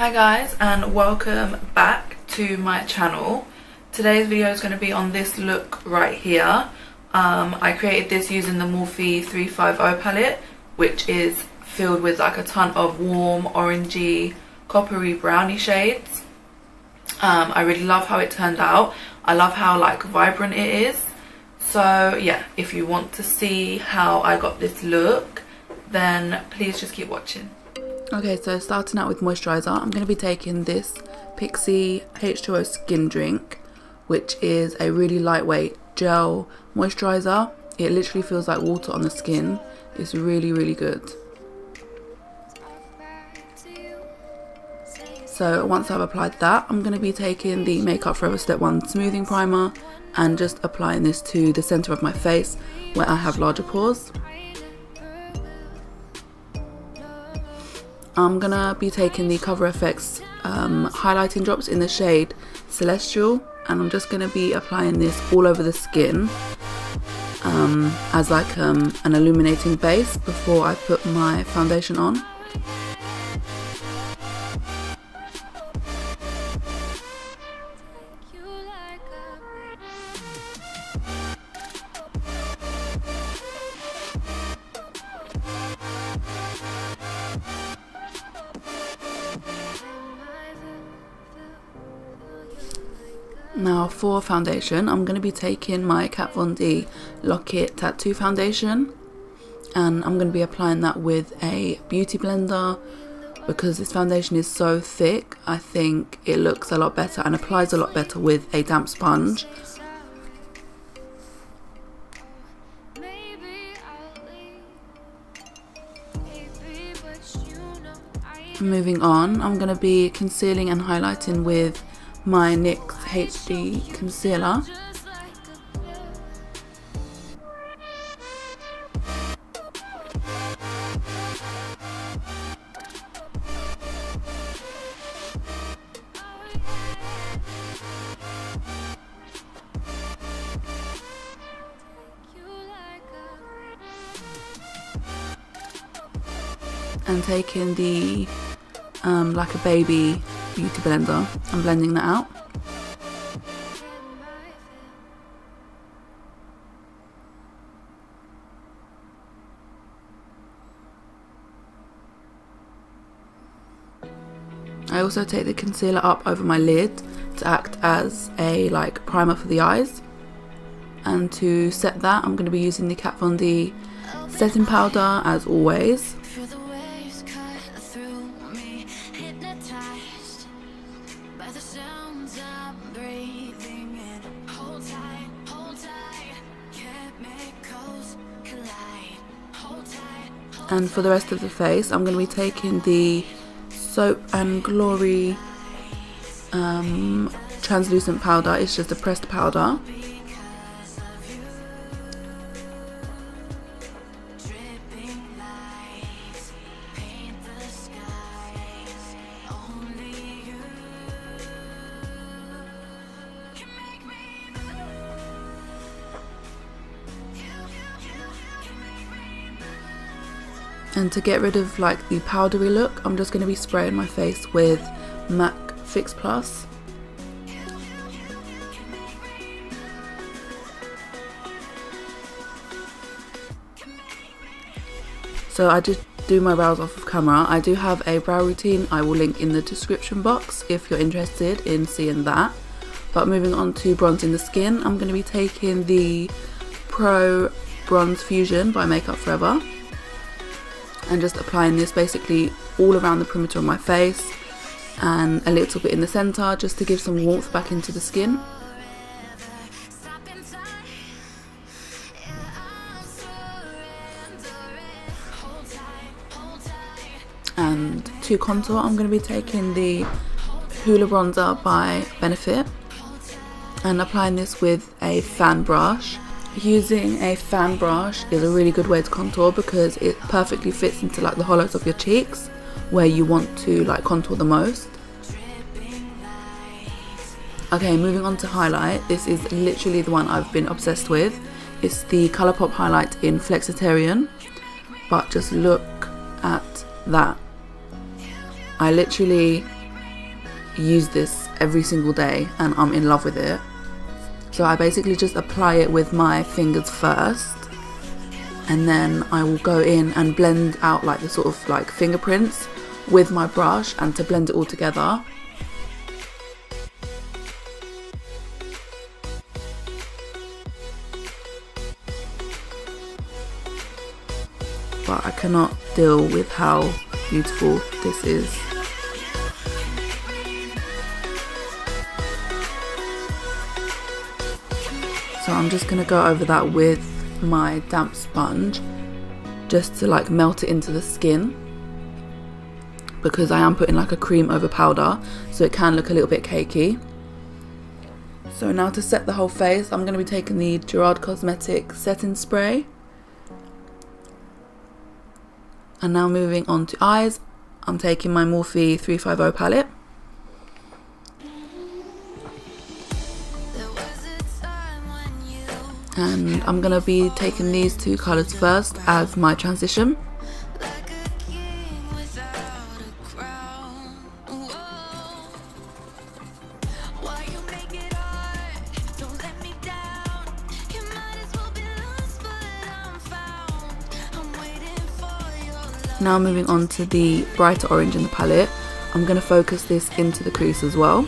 Hi guys, and welcome back to my channel. Today's video is going to be on this look right here. I created this using the MORPHE 350 palette, which is filled with like a ton of warm orangey coppery brownie shades. I really love how it turned out. I love how like vibrant it is. So yeah, if you want to see how I got this look, then please just keep watching. Okay, so starting out with moisturiser, I'm going to be taking this PIXI H2O skin drink, which is a really lightweight gel moisturiser. It literally feels like water on the skin. It's really good. So once I've applied that, I'm going to be taking the Makeup Forever Step 1 smoothing primer and just applying this to the centre of my face where I have larger pores. I'm gonna be taking the Cover FX highlighting drops in the shade Celestial, and I'm just gonna be applying this all over the skin as like an illuminating base before I put my foundation on. Now for foundation, I'm going to be taking my Kat Von D Lock It Tattoo Foundation, and I'm going to be applying that with a beauty blender. Because this foundation is so thick, I think it looks a lot better and applies a lot better with a damp sponge. Moving on, I'm going to be concealing and highlighting with my NYX HD concealer. And taking the like a baby beauty blender and blending that out. I also take the concealer up over my lid to act as a like primer for the eyes, and to set that I'm going to be using the Kat Von D setting powder as always. And for the rest of the face, I'm going to be taking the Soap and Glory translucent powder. It's just a pressed powder. And to get rid of like the powdery look, I'm just going to be spraying my face with MAC Fix Plus. So I just do my brows off of camera. I do have a brow routine I will link in the description box if you're interested in seeing that. But moving on to bronzing the skin, I'm going to be taking the Pro Bronze Fusion by Makeup Forever, and just applying this basically all around the perimeter of my face and a little bit in the center, just to give some warmth back into the skin. And to contour, I'm going to be taking the HOOLA bronzer by Benefit and applying this with a fan brush. Using a fan brush is a really good way to contour because it perfectly fits into like the hollows of your cheeks where you want to like contour the most. Okay, moving on to highlight. This is literally the one I've been obsessed with. It's the COLOURPOP highlight in FLEXITARIAN, but just look at that. I literally use this every single day and I'm in love with it. So I basically just apply it with my fingers first, and then I will go in and blend out like the sort of like fingerprints with my brush, and to blend it all together. But I cannot deal with how beautiful this is. So I'm just gonna go over that with my damp sponge just to like melt it into the skin, because I am putting like a cream over powder, so it can look a little bit cakey. So now to set the whole face, I'm going to be taking the Gerard Cosmetics setting spray. And now moving on to eyes, I'm taking my Morphe 350 palette. And I'm going to be taking these two colours first as my transition. Now moving on to the brighter orange in the palette, I'm going to focus this into the crease as well.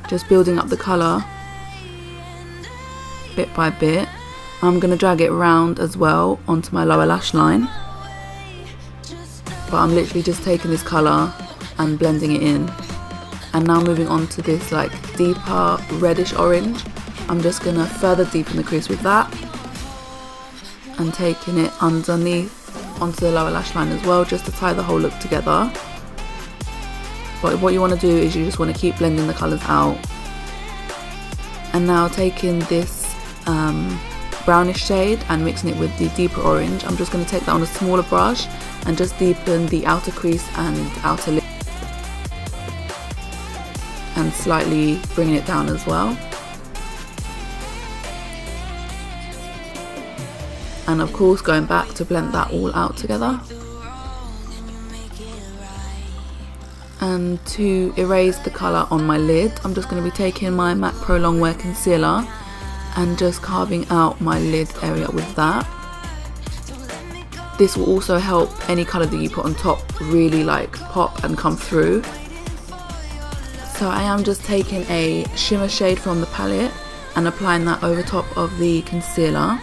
Just building up the colour bit by bit. I'm going to drag it around as well onto my lower lash line. But I'm literally just taking this colour and blending it in. And now moving on to this like deeper reddish orange, I'm just going to further deepen the crease with that. And taking it underneath onto the lower lash line as well, just to tie the whole look together. But what you want to do is you just want to keep blending the colours out. And now taking this brownish shade and mixing it with the deeper orange, I'm just going to take that on a smaller brush and just deepen the outer crease and outer lip, and slightly bringing it down as well. And of course going back to blend that all out together. And to erase the colour on my lid, I'm just going to be taking my MAC Pro Longwear Concealer and just carving out my lid area with that. This will also help any colour that you put on top really like pop and come through. So I am just taking a shimmer shade from the palette and applying that over top of the concealer.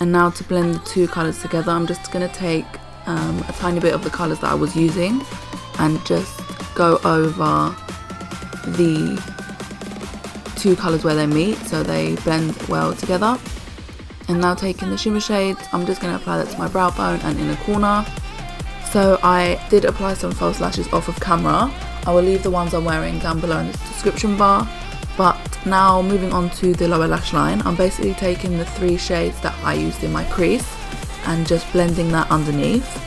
And now to blend the two colours together, I'm just going to take a tiny bit of the colours that I was using and just go over the two colours where they meet so they blend well together. And now taking the shimmer shades, I'm just going to apply that to my brow bone and inner corner. So I did apply some false lashes off of camera. I will leave the ones I'm wearing down below in the description bar. But now moving on to the lower lash line, I'm basically taking the three shades that I used in my crease and just blending that underneath.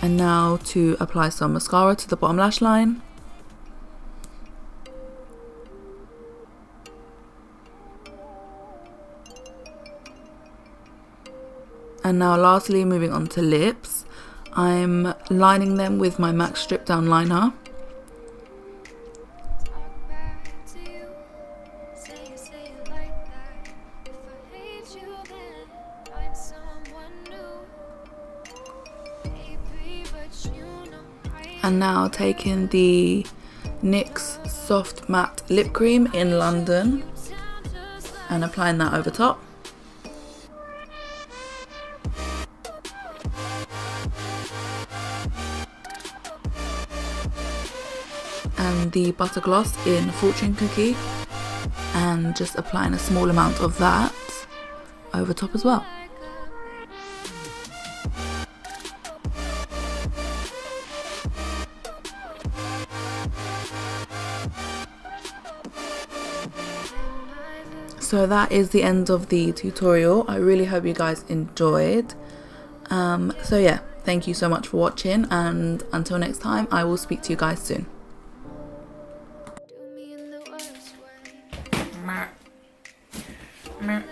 And now to apply some mascara to the bottom lash line. And now lastly, moving on to lips, I'm lining them with my MAC Stripdown liner. And now taking the NYX Soft Matte Lip Cream in London and applying that over top. And the Butter Gloss in Fortune Cookie, and just applying a small amount of that over top as well. So that is the end of the tutorial. I really hope you guys enjoyed. So yeah, thank you so much for watching, and until next time, I will speak to you guys soon. Mer.